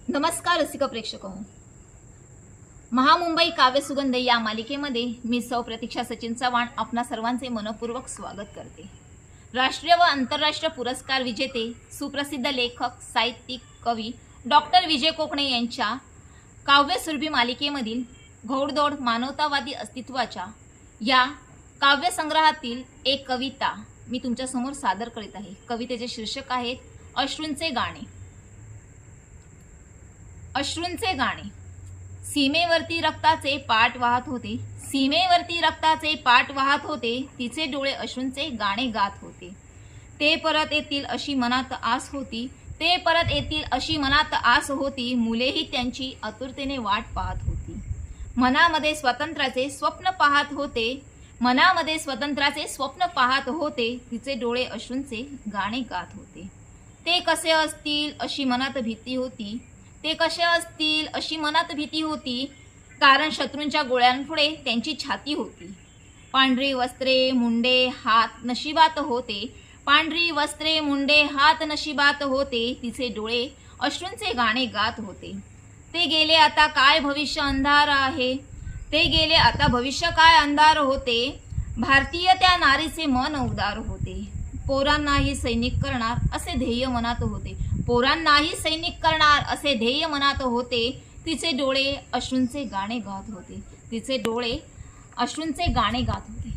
नमस्कार रसिक प्रेक्षको, महामुंबई काव्यसुगंध या मालिकेमध्ये मी सौ प्रतीक्षा सचिन चव्हाण आपणा सर्वांचे मनपूर्वक स्वागत करते। राष्ट्रीय व आंतरराष्ट्रीय पुरस्कार विजेते सुप्रसिद्ध लेखक साहित्यिक कवी डॉक्टर विजय कोकणे यांच्या काव्यसुरभी मालिकेमधील घोडदौड मानवतावादी अस्तित्वाच्या या काव्यसंग्रहातील एक कविता मी तुमच्या समोर सादर करीत आहे। कवितेचे शीर्षक आहे अश्रूंचे गाणे। अश्रूंचे गाणे। सीमेवरती रक्ताचे पाट वाहत होते, सीमेवरती रक्ताचे पाट वाहत होते, तिचे डोळे अश्रूंचे गाणे गात होते। ते परत येतील अशी मनात आस होती, ते परत येतील अशी मनात आस होती, मुलेही त्यांची आतुरतेने वाट पाहत होती। मनामध्ये स्वतंत्राचे स्वप्न पाहत होते, मनामध्ये स्वतंत्राचे स्वप्न पाहत होते, तिचे डोळे अश्रूंचे गाणे गात होते। ते कसे असतील अशी मनात भीती होती, ते कसे असतील अशी मनात भीती होती, कारण शत्रूंच्या गोळ्यांपुढे त्यांची छाती होती। पांढरी वस्त्रे मुंडे हात नशिबात होते, पांढरी वस्त्रे मुंडे हात नशिबात होते, तिचे डोळे अश्रूंचे गाणे गात होते। ते गेले आता काय भविष्य अंधार आहे, ते गेले आता भविष्य काय अंधार होते, भारतीय त्या नारीचे मन उदार होते। पोरांनाही सैनिक करणार असे ध्येय मनात होते, पोरांनाही सैनिक करणार असे ध्येय मनात होते, तिचे डोळे अश्रूंचे गाणे गात होते, तिचे डोळे अश्रूंचे गाणे गात होते।